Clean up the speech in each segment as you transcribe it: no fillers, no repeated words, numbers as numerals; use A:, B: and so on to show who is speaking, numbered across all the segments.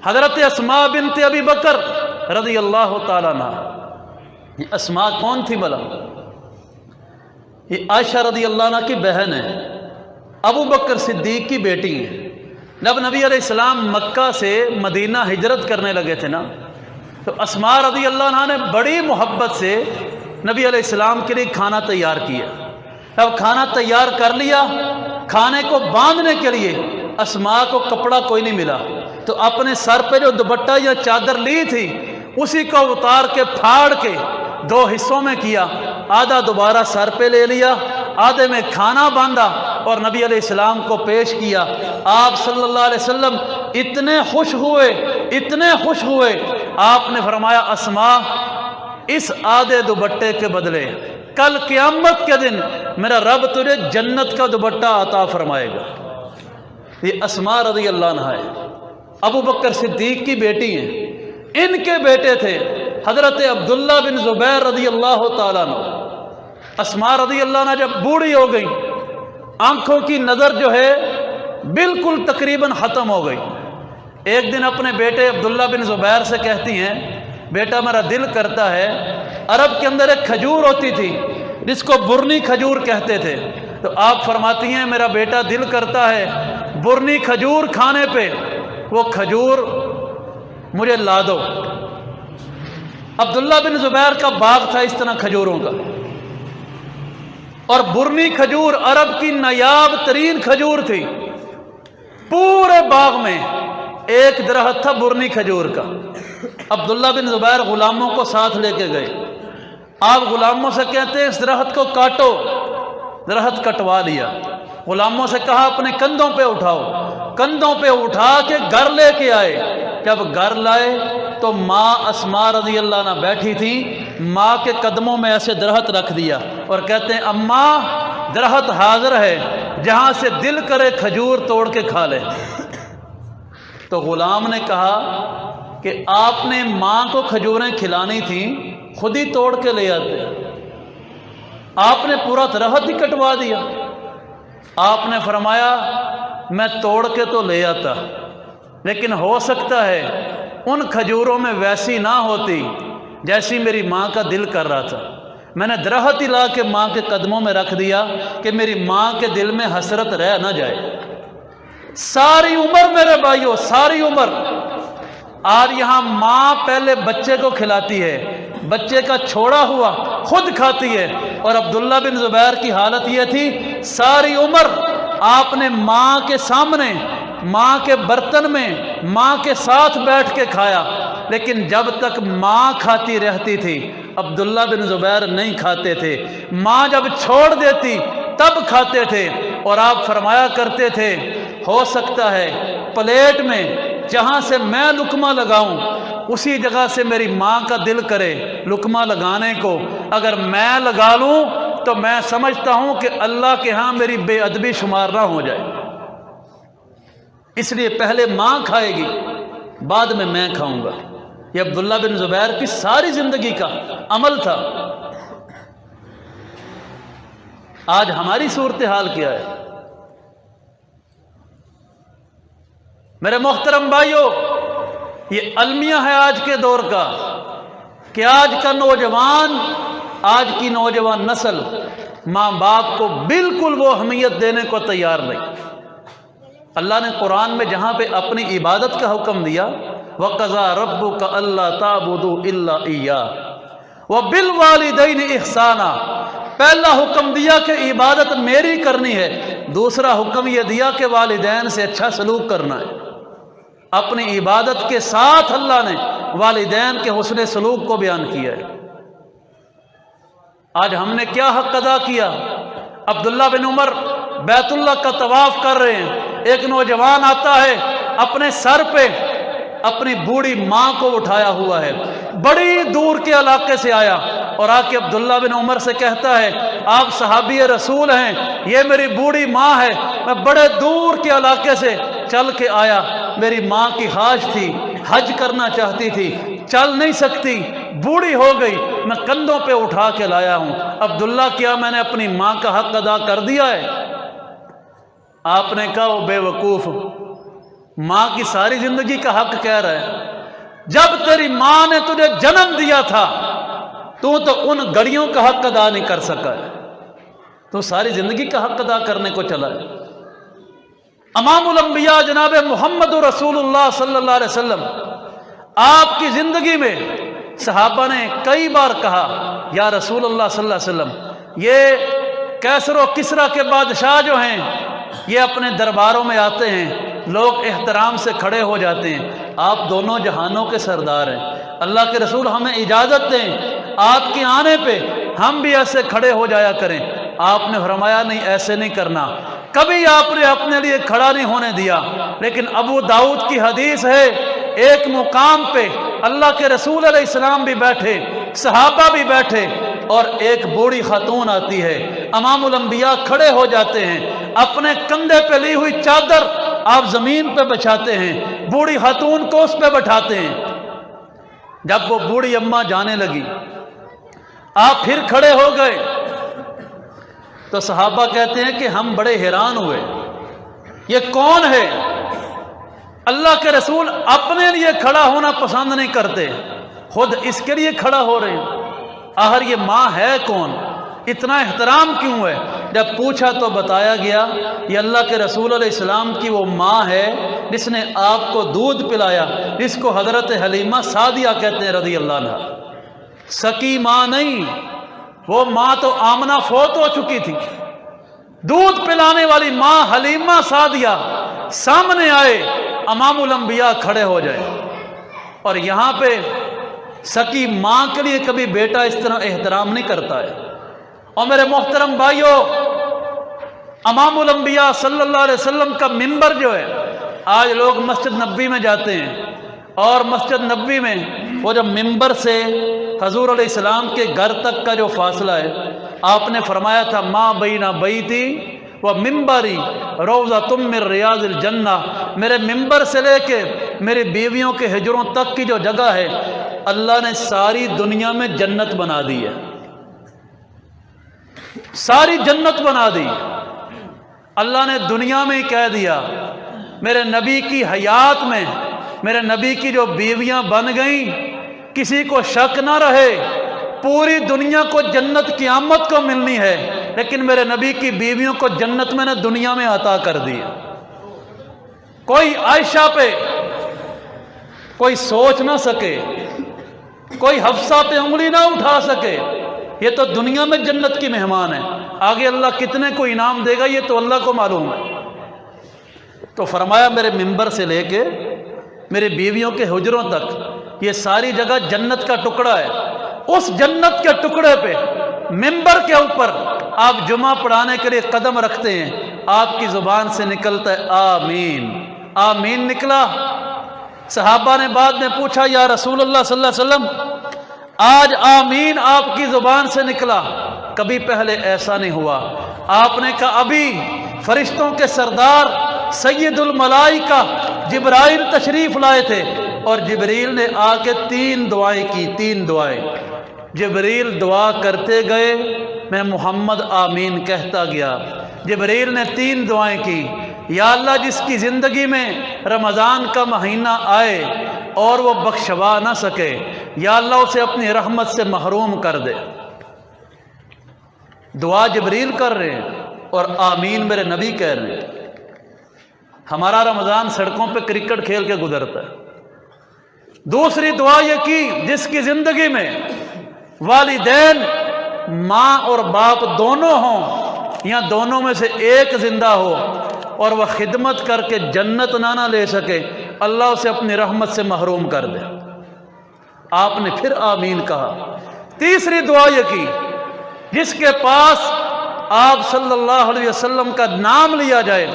A: حضرت اسماء بنت ابی بکر رضی اللہ تعالیٰ عنہ، یہ اسماء کون تھی بلا؟ یہ عائشہ رضی اللہ عنہ کی بہن ہے، ابو بکر صدیق کی بیٹی ہیں۔ جب نبی علیہ السلام مکہ سے مدینہ ہجرت کرنے لگے تھے نا، تو اسماء رضی اللہ عنہ نے بڑی محبت سے نبی علیہ السلام کے لیے کھانا تیار کیا۔ جب کھانا تیار کر لیا، کھانے کو باندھنے کے لیے اسماء کو کپڑا کوئی نہیں ملا، تو اپنے سر پہ جو دوپٹہ یا چادر لی تھی اسی کو اتار کے پھاڑ کے دو حصوں میں کیا، آدھا دوبارہ سر پہ لے لیا، آدھے میں کھانا باندھا اور نبی علیہ السلام کو پیش کیا۔ آپ صلی اللہ علیہ وسلم اتنے خوش ہوئے، آپ نے فرمایا اسماء، اس آدھے دوپٹے کے بدلے کل قیامت کے دن میرا رب تجھے جنت کا دوپٹہ عطا فرمائے گا۔ یہ اسماء رضی اللہ عنہ ہے، ابو بکر صدیق کی بیٹی ہیں۔ ان کے بیٹے تھے حضرت عبداللہ بن زبیر رضی اللہ تعالیٰ عنہ۔ اسماء رضی اللہ عنہ جب بوڑھی ہو گئی، آنکھوں کی نظر جو ہے بالکل تقریباً ختم ہو گئی، ایک دن اپنے بیٹے عبداللہ بن زبیر سے کہتی ہیں، بیٹا میرا دل کرتا ہے، عرب کے اندر ایک کھجور ہوتی تھی جس کو برنی کھجور کہتے تھے، تو آپ فرماتی ہیں میرا بیٹا دل کرتا ہے برنی کھجور کھانے پہ، وہ کھجور مجھے لا دو۔ عبداللہ بن زبیر کا باغ تھا اس طرح کھجوروں کا، اور برنی کھجور عرب کی نایاب ترین کھجور تھی۔ پورے باغ میں ایک درخت تھا برنی کھجور کا۔ عبداللہ بن زبیر غلاموں کو ساتھ لے کے گئے، آپ غلاموں سے کہتے ہیں اس درخت کو کاٹو، درخت کٹوا لیا، غلاموں سے کہا اپنے کندھوں پہ اٹھاؤ، کندھوں پہ اٹھا کے گھر لے کے آئے۔ جب گھر لائے تو ماں اسماء رضی اللہ عنہ بیٹھی تھی، ماں کے قدموں میں ایسے درخت رکھ دیا اور کہتے ہیں اماں درخت حاضر ہے، جہاں سے دل کرے کھجور توڑ کے کھا لے۔ تو غلام نے کہا کہ آپ نے ماں کو کھجوریں کھلانی تھیں، خود ہی توڑ کے لے آتے، آپ نے پورا درخت ہی کٹوا دیا۔ آپ نے فرمایا میں توڑ کے تو لے آتا، لیکن ہو سکتا ہے ان کھجوروں میں ویسی نہ ہوتی جیسی میری ماں کا دل کر رہا تھا، میں نے درخت ہی لا کے ماں کے قدموں میں رکھ دیا کہ میری ماں کے دل میں حسرت رہ نہ جائے۔ ساری عمر میرے بھائیوں، ساری عمر، آج یہاں ماں پہلے بچے کو کھلاتی ہے، بچے کا چھوڑا ہوا خود کھاتی ہے، اور عبداللہ بن زبیر کی حالت یہ تھی ساری عمر آپ نے ماں کے سامنے، ماں کے برتن میں ماں کے ساتھ بیٹھ کے کھایا، لیکن جب تک ماں کھاتی رہتی تھی عبداللہ بن زبیر نہیں کھاتے تھے، ماں جب چھوڑ دیتی تب کھاتے تھے۔ اور آپ فرمایا کرتے تھے ہو سکتا ہے پلیٹ میں جہاں سے میں لقمہ لگاؤں اسی جگہ سے میری ماں کا دل کرے لقمہ لگانے کو، اگر میں لگا لوں تو میں سمجھتا ہوں کہ اللہ کے ہاں میری بے ادبی شمار نہ ہو جائے، اس لیے پہلے ماں کھائے گی بعد میں کھاؤں گا۔ یہ عبداللہ بن زبیر کی ساری زندگی کا عمل تھا۔ آج ہماری صورتحال کیا ہے؟ میرے محترم بھائیوں، یہ المیہ ہے آج کے دور کا کہ آج کا نوجوان، آج کی نوجوان نسل ماں باپ کو بالکل وہ اہمیت دینے کو تیار نہیں۔ اللہ نے قرآن میں جہاں پہ اپنی عبادت کا حکم دیا وَقَضَىٰ رَبُّكَ أَلَّا تَعْبُدُوا إِلَّا إِيَّاهُ وَبِالْوَالِدَيْنِ إِحْسَانًا، پہلا حکم دیا کہ عبادت میری کرنی ہے، دوسرا حکم یہ دیا کہ والدین سے اچھا سلوک کرنا ہے۔ اپنی عبادت کے ساتھ اللہ نے والدین کے حسن سلوک کو بیان کیا ہے۔ آج ہم نے کیا حق ادا کیا؟ عبداللہ بن عمر بیت اللہ کا طواف کر رہے ہیں، ایک نوجوان آتا ہے اپنے سر پہ اپنی بوڑھی ماں کو اٹھایا ہوا ہے، بڑی دور کے علاقے سے آیا اور آ کے عبداللہ بن عمر سے کہتا ہے آپ صحابی رسول ہیں، یہ میری بوڑھی ماں ہے، میں بڑے دور کے علاقے سے چل کے آیا، میری ماں کی خواہش تھی، حج کرنا چاہتی تھی، چل نہیں سکتی، بوڑھی ہو گئی، میں کندھوں پہ اٹھا کے لایا ہوں۔ عبداللہ کیا میں نے اپنی ماں کا حق ادا کر دیا ہے؟ آپ نے کہا وہ بے وقوف، ماں کی ساری زندگی کا حق کہہ رہا ہے، جب تیری ماں نے تجھے جنم دیا تھا تو ان گھڑیوں کا حق ادا نہیں کر سکا ہے، تو ساری زندگی کا حق ادا کرنے کو چلا ہے۔ امام الانبیاء جناب محمد رسول اللہ صلی اللہ علیہ وسلم، آپ کی زندگی میں صحابہ نے کئی بار کہا یا رسول اللہ صلی اللہ علیہ وسلم، یہ کیسر و کسریٰ کے بادشاہ جو ہیں یہ اپنے درباروں میں آتے ہیں، لوگ احترام سے کھڑے ہو جاتے ہیں، آپ دونوں جہانوں کے سردار ہیں، اللہ کے رسول ہمیں اجازت دیں آپ کے آنے پہ ہم بھی ایسے کھڑے ہو جایا کریں۔ آپ نے فرمایا نہیں، ایسے نہیں کرنا، کبھی آپ نے اپنے لیے کھڑا نہیں ہونے دیا۔ لیکن ابو داؤد کی حدیث ہے، ایک مقام پہ اللہ کے رسول علیہ السلام بھی بیٹھے، صحابہ بھی بیٹھے، اور ایک بوڑھی خاتون آتی ہے، امام الانبیاء کھڑے ہو جاتے ہیں، اپنے کندھے پہ لی ہوئی چادر آپ زمین پہ بچھاتے ہیں، بوڑھی خاتون کو اس پہ بٹھاتے ہیں۔ جب وہ بوڑھی اماں جانے لگی، آپ پھر کھڑے ہو گئے، تو صحابہ کہتے ہیں کہ ہم بڑے حیران ہوئے، یہ کون ہے؟ اللہ کے رسول اپنے لیے کھڑا ہونا پسند نہیں کرتے، خود اس کے لیے کھڑا ہو رہے ہیں، آخر یہ ماں ہے کون؟ اتنا احترام کیوں ہے؟ جب پوچھا تو بتایا گیا یہ اللہ کے رسول علیہ السلام کی وہ ماں ہے جس نے آپ کو دودھ پلایا، جس کو حضرت حلیمہ سعدیہ کہتے ہیں رضی اللہ عنہ۔ سکی ماں نہیں، وہ ماں تو آمنہ فوت ہو چکی تھی، دودھ پلانے والی ماں حلیمہ سعدیہ سامنے آئے، امام الانبیاء کھڑے ہو جائے۔ اور یہاں پہ سکی ماں کے لیے کبھی بیٹا اس طرح احترام نہیں کرتا ہے۔ اور میرے محترم بھائیوں، امام الانبیاء صلی اللہ علیہ وسلم کا منبر جو ہے، آج لوگ مسجد نبوی میں جاتے ہیں، اور مسجد نبوی میں وہ جو منبر سے حضور علیہ السلام کے گھر تک کا جو فاصلہ ہے، آپ نے فرمایا تھا ما بین بیتی و منبری روضۃ من ریاض الجنہ، میرے منبر سے لے کے میری بیویوں کے حجروں تک کی جو جگہ ہے، اللہ نے ساری دنیا میں جنت بنا دی ہے، ساری جنت بنا دی۔ اللہ نے دنیا میں ہی کہہ دیا، میرے نبی کی حیات میں میرے نبی کی جو بیویاں بن گئیں، کسی کو شک نہ رہے، پوری دنیا کو جنت قیامت کو ملنی ہے، لیکن میرے نبی کی بیویوں کو جنت میں نے دنیا میں عطا کر دی۔ کوئی عائشہ پہ کوئی سوچ نہ سکے، کوئی حفصہ پہ انگلی نہ اٹھا سکے، یہ تو دنیا میں جنت کی مہمان ہے، آگے اللہ کتنے کو انعام دے گا یہ تو اللہ کو معلوم ہے۔ تو فرمایا میرے منبر سے لے کے میری بیویوں کے حجروں تک یہ ساری جگہ جنت کا ٹکڑا ہے، اس جنت کے ٹکڑے پہ منبر کے اوپر آپ جمعہ پڑھانے کے لیے قدم رکھتے ہیں، آپ کی زبان سے نکلتا ہے آمین، آمین نکلا۔ صحابہ نے بعد میں پوچھا یا رسول اللہ صلی اللہ علیہ وسلم، آج آمین آپ کی زبان سے نکلا، کبھی پہلے ایسا نہیں ہوا۔ آپ نے کہا ابھی فرشتوں کے سردار سید الملائکہ جبرائیل تشریف لائے تھے، اور جبریل نے آ کے 3 دعائیں کی، 3 دعائیں۔ جبریل دعا کرتے گئے، میں محمد آمین کہتا گیا۔ جبریل نے 3 دعائیں کی، یا اللہ جس کی زندگی میں رمضان کا مہینہ آئے اور وہ بخشوا نہ سکے، یا اللہ اسے اپنی رحمت سے محروم کر دے۔ دعا جبریل کر رہے ہیں اور آمین میرے نبی کہہ رہے ہیں۔ ہمارا رمضان سڑکوں پہ کرکٹ کھیل کے گزرتا ہے۔ دوسری دعا یہ کی جس کی زندگی میں والدین ماں اور باپ دونوں ہوں یا دونوں میں سے ایک زندہ ہو اور وہ خدمت کر کے جنت نہ لے سکے، اللہ اسے اپنی رحمت سے محروم کر دے۔ آپ نے پھر آمین کہا۔ تیسری دعا یہ کی جس کے پاس آپ صلی اللہ علیہ وسلم کا نام لیا جائے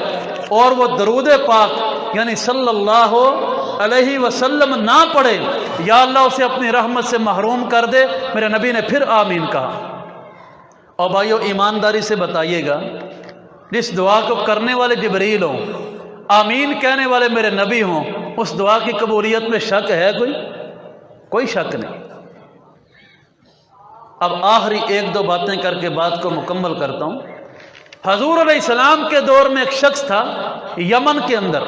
A: اور وہ درود پاک یعنی صلی اللہ علیہ وسلم نہ پڑھے، یا اللہ اسے اپنی رحمت سے محروم کر دے۔ میرے نبی نے پھر آمین کہا۔ اور بھائیو ایمانداری سے بتائیے گا، جس دعا کو کرنے والے جبریل ہوں، آمین کہنے والے میرے نبی ہوں، اس دعا کی قبولیت میں شک ہے کوئی شک نہیں۔ اب آخری 1-2 باتیں کر کے بات کو مکمل کرتا ہوں۔ حضور علیہ السلام کے دور میں ایک شخص تھا یمن کے اندر،